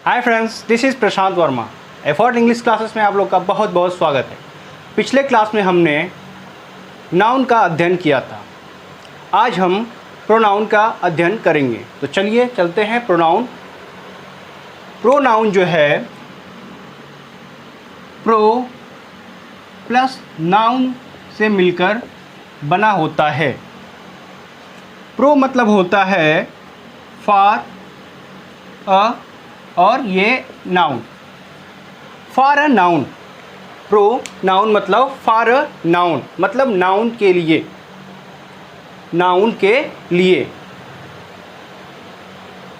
Hi friends, this is Prashant Verma. Effort English classes में आप लोग का बहुत बहुत स्वागत है। पिछले क्लास में हमने नाउन का अध्ययन किया था। आज हम प्रोनाउन का अध्ययन करेंगे। तो चलिए चलते हैं प्रोनाउन। प्रोनाउन जो है प्रो प्लस नाउन से मिलकर बना होता है। प्रो मतलब होता है फॉर, अ और ये noun, for a noun. Pro noun मतलब फॉर अ नाउन, मतलब नाउन के लिए, नाउन के लिए।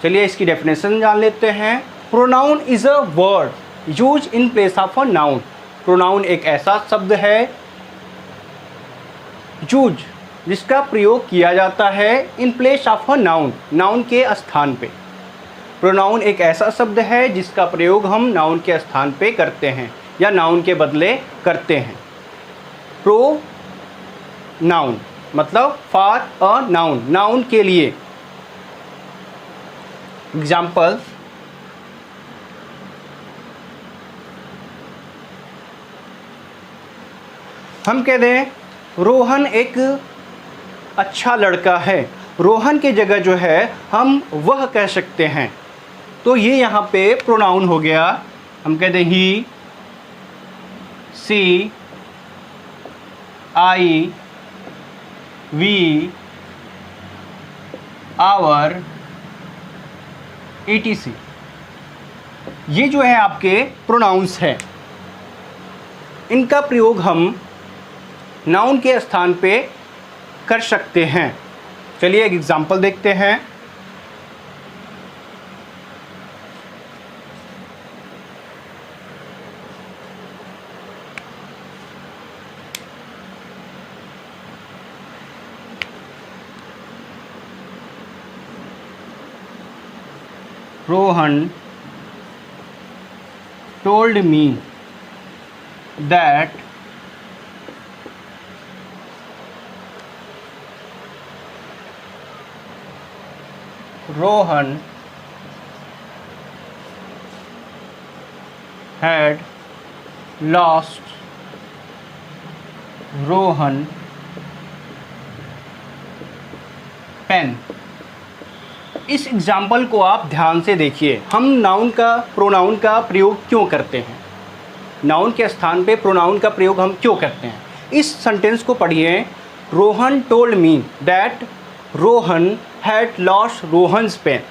चलिए इसकी डेफिनेशन जान लेते हैं। Pronoun is a word use in place of a noun. Pronoun एक ऐसा शब्द है यूज जिसका प्रयोग किया जाता है in place of a noun, noun के स्थान पे। प्रोनाउन एक ऐसा शब्द है जिसका प्रयोग हम नाउन के स्थान पे करते हैं या नाउन के बदले करते हैं। प्रो नाउन मतलब फॉर अ नाउन, नाउन के लिए। एग्जाम्पल, हम कह दें रोहन एक अच्छा लड़का है। रोहन की जगह जो है हम वह कह सकते हैं, तो ये यहाँ पे प्रोनाउन हो गया। हम कहते हैं ही, सी, आई, वी, आवर, etc। ये जो है आपके प्रोनाउंस हैं। इनका प्रयोग हम नाउन के स्थान पे कर सकते हैं। चलिए एक एग्जांपल देखते हैं। Rohan told me that Rohan had lost Rohan pen। इस एग्जाम्पल को आप ध्यान से देखिए। हम नाउन का, प्रोनाउन का प्रयोग क्यों करते हैं, नाउन के स्थान पे प्रोनाउन का प्रयोग हम क्यों करते हैं। इस सेंटेंस को पढ़िए। Rohan told me that Rohan had lost Rohan's pen.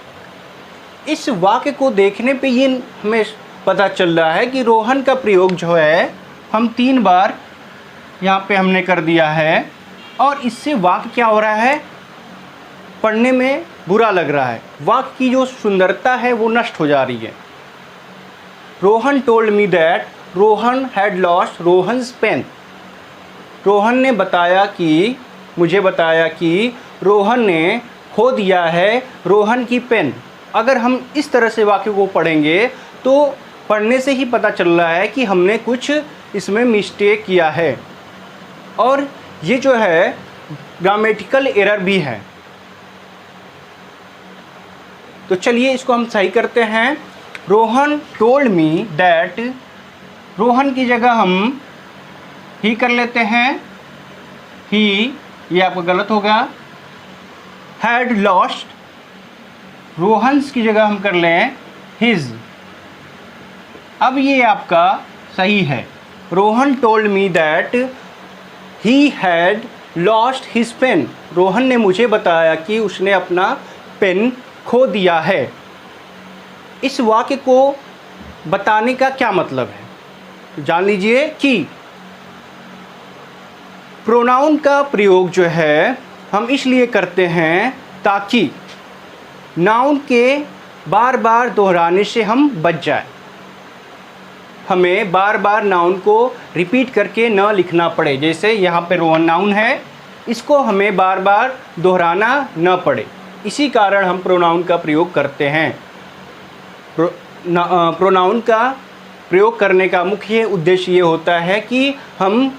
इस वाक्य को देखने पे ये हमें पता चल रहा है कि रोहन का प्रयोग जो है हम 3 बार यहाँ पे हमने कर दिया है, और इससे वाक्य क्या हो रहा है, पढ़ने में बुरा लग रहा है। वाक्य की जो सुंदरता है वो नष्ट हो जा रही है। Rohan told me that Rohan had lost Rohan's pen. Rohan ने बताया कि, मुझे बताया कि रोहन ने खो दिया है रोहन की पेन। अगर हम इस तरह से वाक्य को पढ़ेंगे तो पढ़ने से ही पता चल रहा है कि हमने कुछ इसमें मिस्टेक किया है, और ये जो है ग्रामेटिकल एरर भी है। तो चलिए इसको हम सही करते हैं। Rohan told me that, Rohan की जगह हम ही कर लेते हैं, ही, ये आपका गलत होगा। हैड लॉस्ट, रोहन्स की जगह हम कर लें हिज। अब ये आपका सही है। Rohan told me that he had lost his pen. Rohan ने मुझे बताया कि उसने अपना पेन खो दिया है। इस वाक्य को बताने का क्या मतलब है, तो जान लीजिए कि प्रोनाउन का प्रयोग जो है हम इसलिए करते हैं ताकि नाउन के बार बार दोहराने से हम बच जाए। हमें बार बार नाउन को रिपीट करके न लिखना पड़े। जैसे यहाँ पे रोहन नाउन है, इसको हमें बार बार दोहराना न पड़े। इसी कारण हम प्रोनाउन का प्रयोग करते हैं। प्रोनाउन का प्रयोग करने का मुख्य उद्देश्य ये होता है कि हम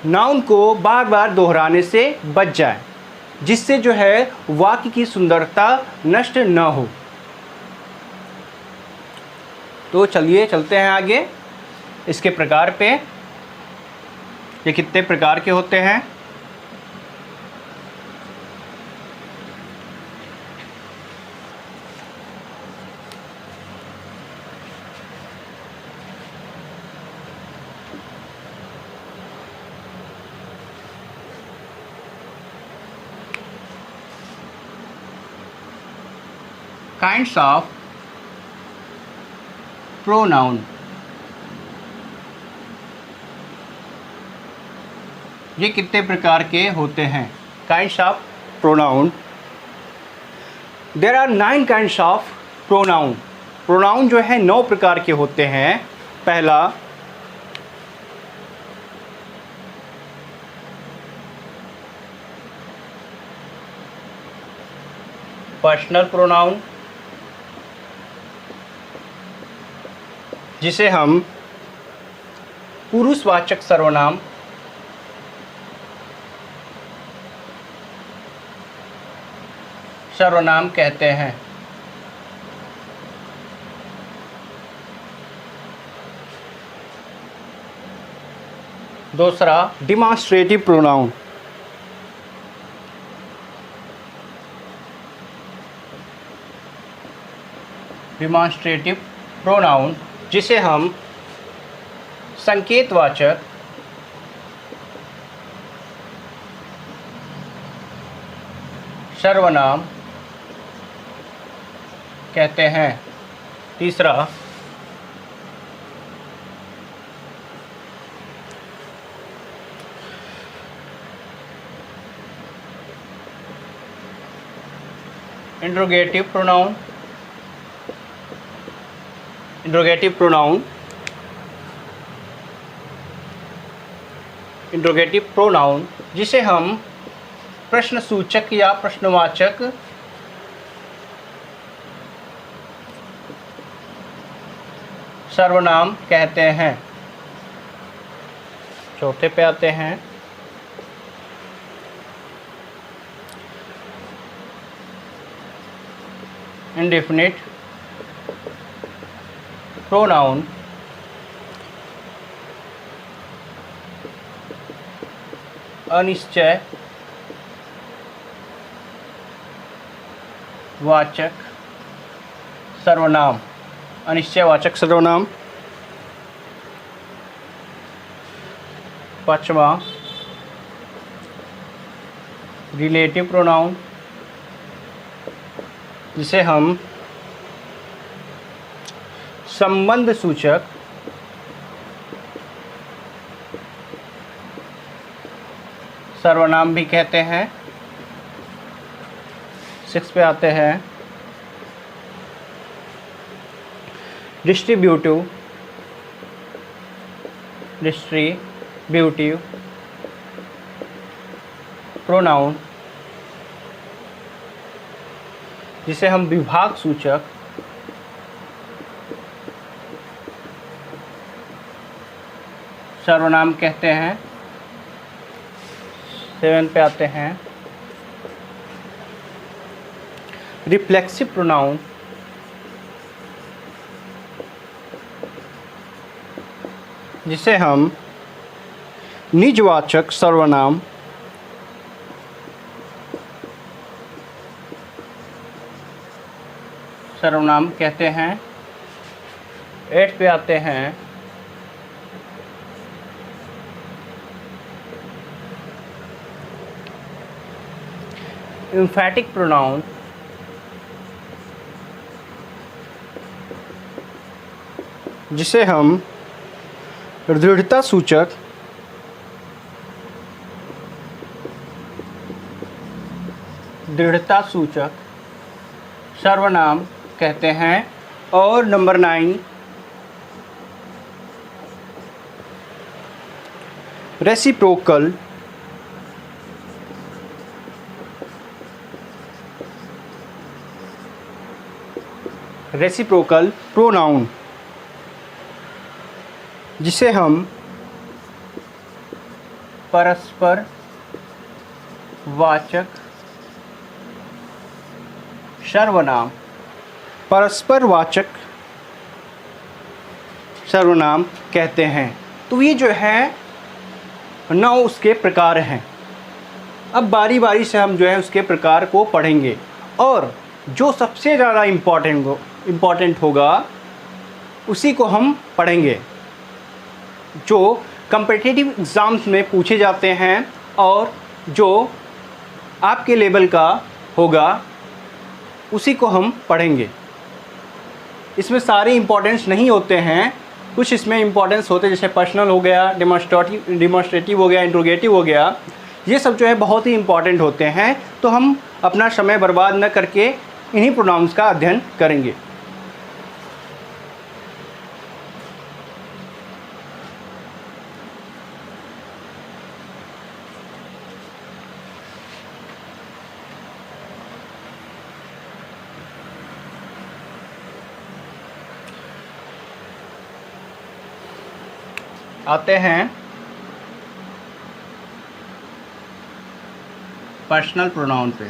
नाउन को बार बार दोहराने से बच जाए, जिससे जो है वाक्य की सुंदरता नष्ट न हो। तो चलिए चलते हैं आगे इसके प्रकार पे। ये कितने प्रकार के होते हैं। Kinds of pronoun. ये कितने प्रकार के होते हैं। Kinds of pronoun. There are 9 kinds of pronoun. Pronoun जो है 9 प्रकार के होते हैं। पहला पर्सनल प्रोनाउन, जिसे हम पुरुषवाचक सर्वनाम कहते हैं। दूसरा डिमॉन्स्ट्रेटिव प्रोनाउन, जिसे हम संकेतवाचक सर्वनाम कहते हैं। तीसरा इंट्रोगेटिव प्रोनाउन, जिसे हम प्रश्नसूचक या प्रश्नवाचक सर्वनाम कहते हैं। चौथे पे आते हैं इंडेफिनिट प्रोनाउन, अनिश्चय वाचक सर्वनाम। पांचवा रिलेटिव प्रोनाउन, जिसे हम संबंध सूचक सर्वनाम भी कहते हैं। 6 पे आते हैं डिस्ट्रीब्यूटिव प्रोनाउन, जिसे हम विभाग सूचक सर्वनाम कहते हैं। 7 पे आते हैं रिफ्लेक्सिव प्रोनाउन, जिसे हम निजवाचक सर्वनाम कहते हैं। 8 पे आते हैं एम्फैटिक प्रोनाउन, जिसे हम दृढ़ता सूचक सर्वनाम कहते हैं। और नंबर 9 रेसिप्रोकल प्रोनाउन, जिसे हम परस्पर वाचक सर्वनाम कहते हैं। तो ये जो है 9 उसके प्रकार हैं। अब बारी बारी से हम जो है उसके प्रकार को पढ़ेंगे और जो सबसे ज़्यादा इम्पॉर्टेंट होगा उसी को हम पढ़ेंगे, जो कम्पिटिटिव एग्ज़ाम्स में पूछे जाते हैं और जो आपके लेवल का होगा उसी को हम पढ़ेंगे। इसमें सारे इम्पोर्टेंस नहीं होते हैं, कुछ इसमें इम्पोर्टेंस होते हैं, जैसे पर्सनल हो गया, डिमॉन्स्ट्रेटिव हो गया, इंट्रोगेटिव हो गया। ये सब जो है बहुत ही इम्पॉर्टेंट होते हैं। तो हम अपना समय बर्बाद न करके इन्हीं प्रोनाउंस का अध्ययन करेंगे। आते हैं पर्सनल प्रोनाउन पे।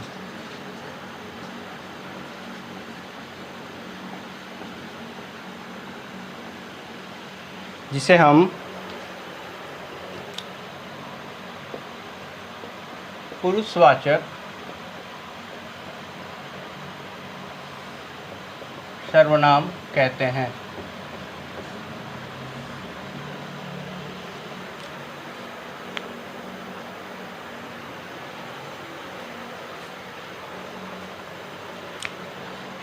जिसे हम पुरुषवाचक सर्वनाम कहते हैं।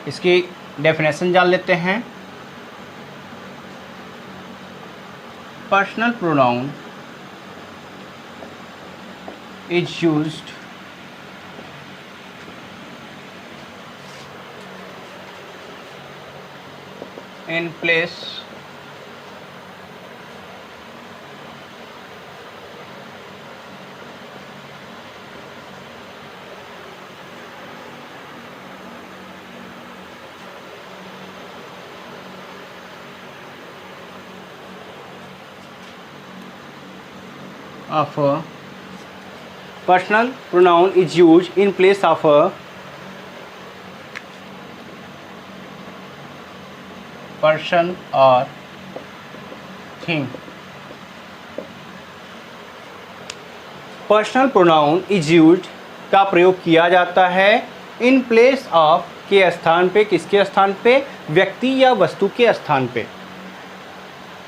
इसकी डेफिनेशन जान लेते हैं। Personal pronoun is used in place of a personal pronoun is used in place of a person or thing. Personal pronoun is used का प्रयोग किया जाता है इन प्लेस ऑफ के स्थान पे। किसके स्थान पे? व्यक्ति या वस्तु के स्थान पे।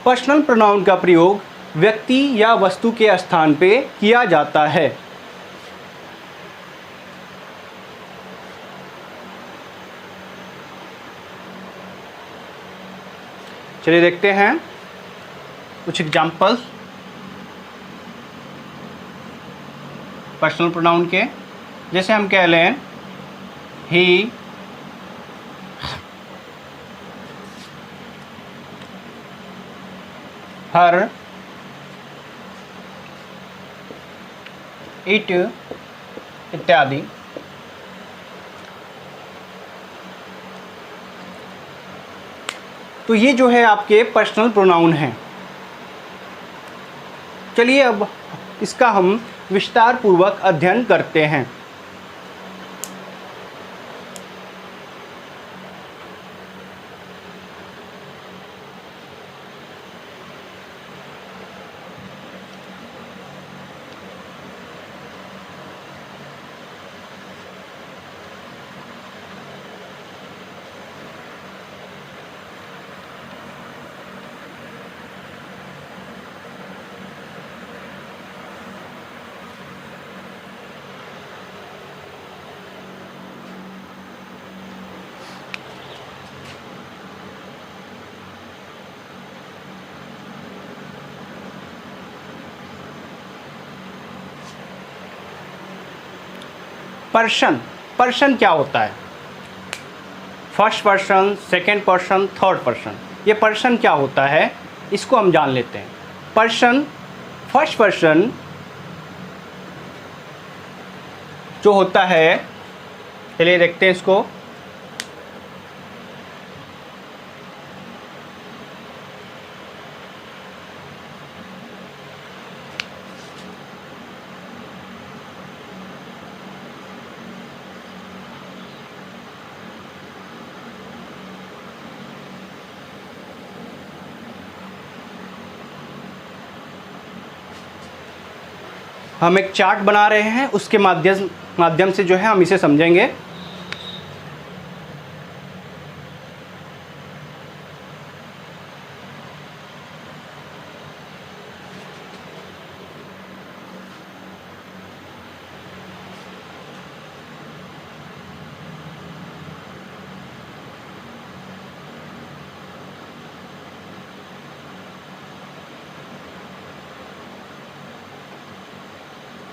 पर्सनल प्रोनाउन का प्रयोग व्यक्ति या वस्तु के स्थान पे किया जाता है। चलिए देखते हैं कुछ एग्जाम्पल्स पर्सनल प्रोनाउन के। जैसे हम कह लें ही, हर, इट इत्यादि। तो ये जो है आपके पर्सनल प्रोनाउन हैं। चलिए अब इसका हम विस्तार पूर्वक अध्ययन करते हैं। पर्सन क्या होता है? First person, second person, third person. ये पर्सन क्या होता है इसको हम जान लेते हैं। पर्सन, फर्स्ट पर्सन जो होता है, चलिए देखते हैं इसको। हम एक चार्ट बना रहे हैं, उसके माध्यम से जो है हम इसे समझेंगे।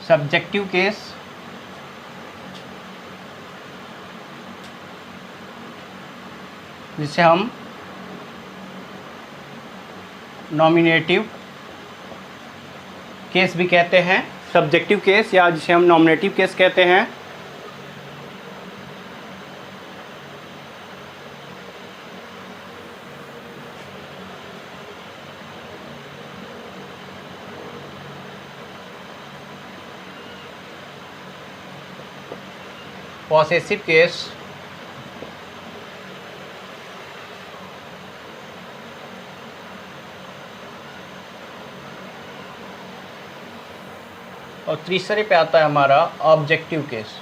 सब्जेक्टिव केस, जिसे हम नॉमिनेटिव केस भी कहते हैं, सब्जेक्टिव केस या जिसे हम नॉमिनेटिव केस कहते हैं। पॉसेसिव केस, और तीसरे पे आता है हमारा objective case.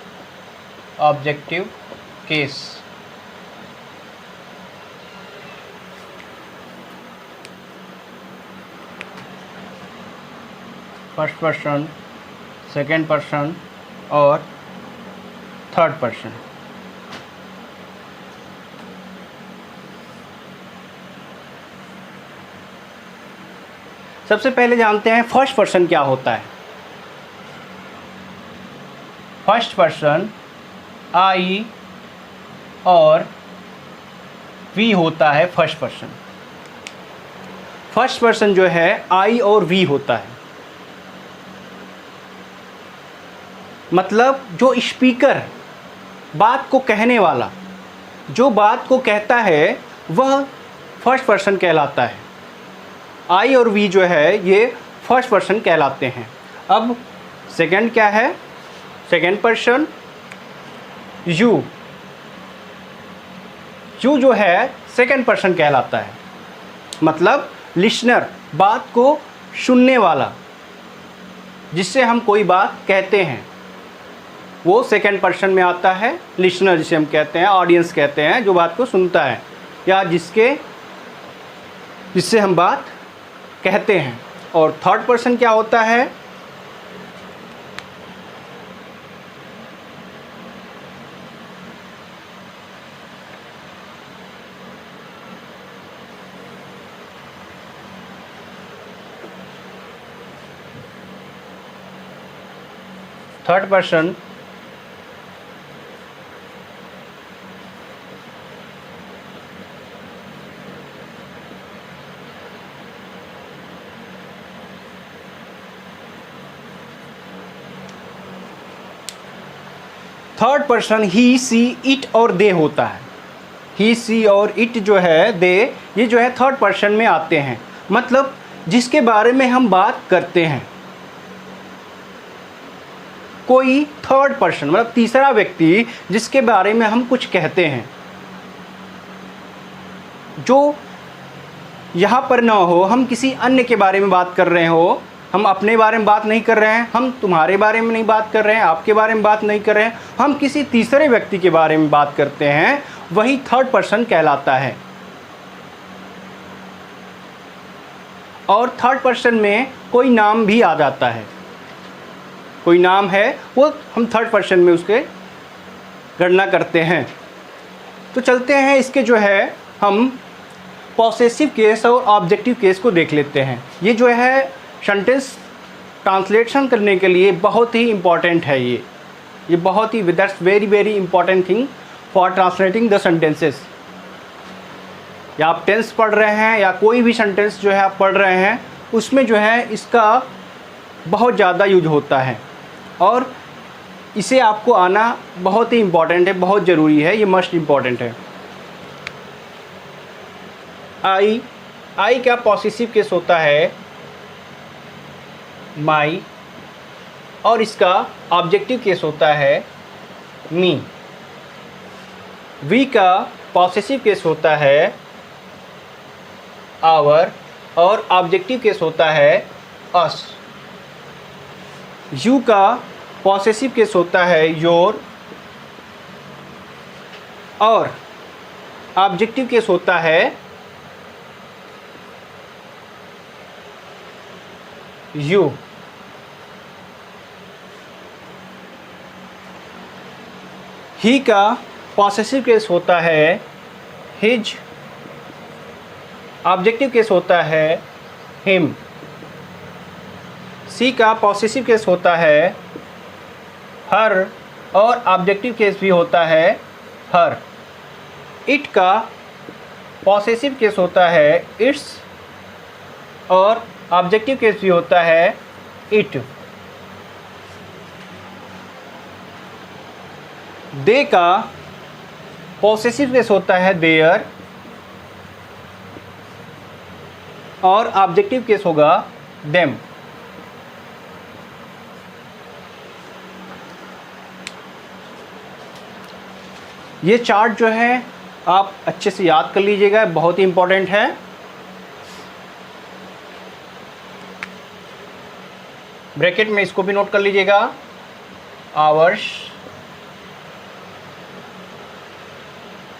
Objective case first person, second person और थर्ड पर्सन। सबसे पहले जानते हैं फर्स्ट पर्सन क्या होता है। फर्स्ट पर्सन आई और वी होता है। फर्स्ट पर्सन जो है आई और वी होता है। मतलब जो स्पीकर, बात को कहने वाला, जो बात को कहता है वह फर्स्ट पर्सन कहलाता है। आई और वी जो है ये फर्स्ट पर्सन कहलाते हैं। अब सेकंड क्या है? सेकंड पर्सन यू जो है सेकंड पर्सन कहलाता है। मतलब लिसनर, बात को सुनने वाला, जिससे हम कोई बात कहते हैं वो सेकंड पर्सन में आता है। लिसनर जिसे हम कहते हैं, ऑडियंस कहते हैं, जो बात को सुनता है या जिससे हम बात कहते हैं। और थर्ड पर्सन क्या होता है? Third person he, she, it और दे होता है। ही, सी और इट जो है, दे, ये जो है थर्ड पर्सन में आते हैं। मतलब जिसके बारे में हम बात करते हैं, कोई थर्ड पर्सन मतलब तीसरा व्यक्ति जिसके बारे में हम कुछ कहते हैं, जो यहाँ पर ना हो, हम किसी अन्य के बारे में बात कर रहे हो, हम अपने बारे में बात नहीं कर रहे हैं, हम तुम्हारे बारे में नहीं बात कर रहे हैं, आपके बारे में बात नहीं कर रहे हैं, हम किसी तीसरे व्यक्ति के बारे में बात करते हैं, वही थर्ड पर्सन कहलाता है। और थर्ड पर्सन में कोई नाम भी आ जाता है, कोई नाम है वो हम थर्ड पर्सन में उसके गणना करते हैं। तो चलते हैं इसके जो है हम पॉसेसिव केस और ऑब्जेक्टिव केस को देख लेते हैं। ये जो है सेंटेंस ट्रांसलेशन करने के लिए बहुत ही इम्पॉर्टेंट है। ये बहुत ही that's very very important thing for translating the sentences. या आप टेंस पढ़ रहे हैं या कोई भी सेंटेंस जो है आप पढ़ रहे हैं, उसमें जो है इसका बहुत ज़्यादा यूज होता है और इसे आपको आना बहुत ही इम्पॉर्टेंट है, बहुत ज़रूरी है, ये मस्ट इम्पॉर्टेंट है। आई का पॉसेसिव केस होता है माई और इसका ऑब्जेक्टिव केस होता है मी। वी का पॉसेसिव केस होता है आवर और ऑब्जेक्टिव केस होता है अस। यू का पॉसेसिव केस होता है योर और ऑब्जेक्टिव केस होता है यू। ही का पॉसेसिव केस होता है हिज, ऑब्जेक्टिव केस होता है हिम। सी का पॉसेसिव केस होता है हर और ऑब्जेक्टिव केस भी होता है हर। इट का पॉसेसिव केस होता है इट्स और ऑब्जेक्टिव केस भी होता है इट। दे का पॉसेसिव केस होता है देयर और ऑब्जेक्टिव केस होगा देम। ये चार्ट जो है आप अच्छे से याद कर लीजिएगा, बहुत ही इम्पोर्टेंट है। ब्रैकेट में इसको भी नोट कर लीजिएगा, आवर्स,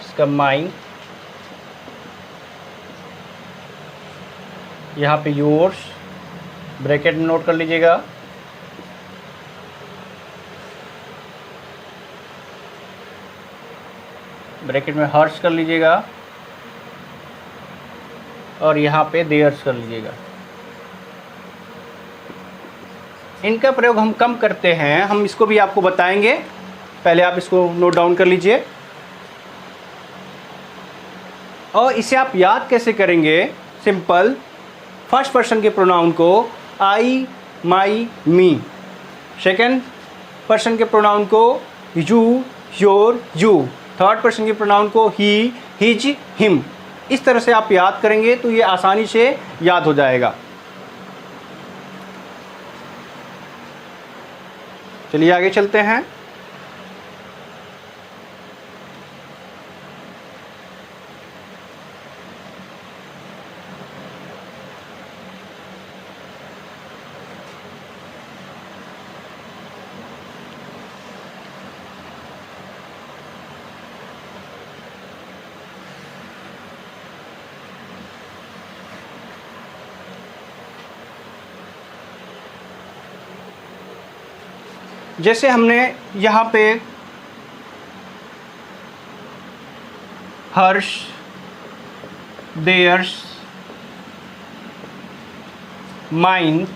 इसका माइन, यहाँ पे योर्स, ब्रैकेट में नोट कर लीजिएगा, ब्रैकेट में हर्स कर लीजिएगा और यहाँ पे देयर्स कर लीजिएगा। इनका प्रयोग हम कम करते हैं, हम इसको भी आपको बताएंगे, पहले आप इसको नोट डाउन कर लीजिए। और इसे आप याद कैसे करेंगे? सिंपल, फर्स्ट पर्सन के प्रोनाउन को आई, माई, मी, सेकंड पर्सन के प्रोनाउन को you, your, you, third person के प्रोनाउन को ही, हिज, हिम। इस तरह से आप याद करेंगे तो ये आसानी से याद हो जाएगा। चलिए आगे चलते हैं। जैसे हमने यहाँ पे हर्ष, देयर्स, माइन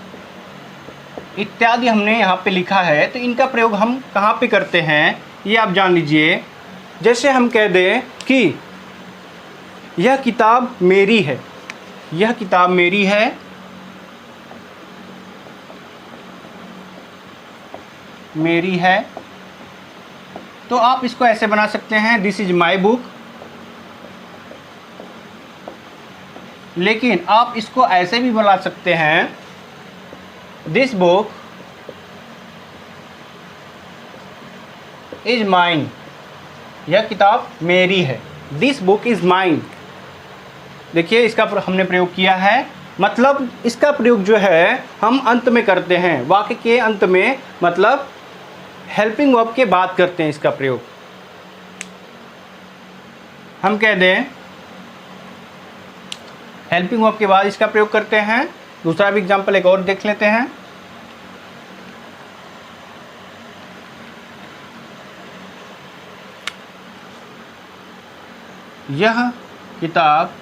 इत्यादि हमने यहाँ पे लिखा है, तो इनका प्रयोग हम कहाँ पे करते हैं ये आप जान लीजिए। जैसे हम कह दें कि यह किताब मेरी है, यह किताब मेरी है, मेरी है, तो आप इसको ऐसे बना सकते हैं, दिस इज माई बुक। लेकिन आप इसको ऐसे भी बना सकते हैं, दिस बुक इज माइन, यह किताब मेरी है, दिस बुक इज माइन। देखिए इसका हमने प्रयोग किया है, मतलब इसका प्रयोग जो है हम अंत में करते हैं, वाक्य के अंत में, मतलब हेल्पिंग वर्ब के बाद करते हैं इसका प्रयोग। हम कह दें हेल्पिंग वर्ब के बाद इसका प्रयोग करते हैं। दूसरा भी एग्जांपल एक और देख लेते हैं। यह किताब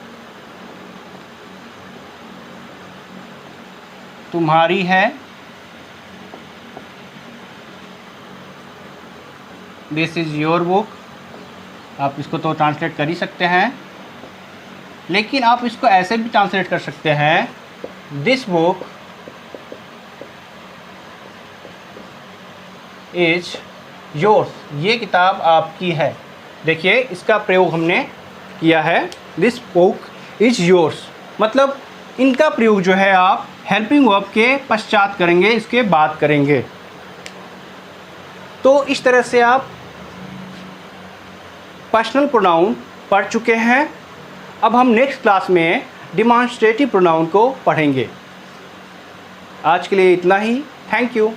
तुम्हारी है, दिस इज़ योर बुक। आप इसको तो ट्रांसलेट कर ही सकते हैं, लेकिन आप इसको ऐसे भी ट्रांसलेट कर सकते हैं, दिस बुक इज योर्स, ये किताब आपकी है। देखिए इसका प्रयोग हमने किया है, दिस बुक इज योर्स, मतलब इनका प्रयोग जो है आप हेल्पिंग वर्ब के पश्चात करेंगे, इसके बाद करेंगे। तो इस तरह से आप पर्सनल प्रोनाउन पढ़ चुके हैं। अब हम नेक्स्ट क्लास में डिमॉन्स्ट्रेटिव प्रोनाउन को पढ़ेंगे। आज के लिए इतना ही। Thank you.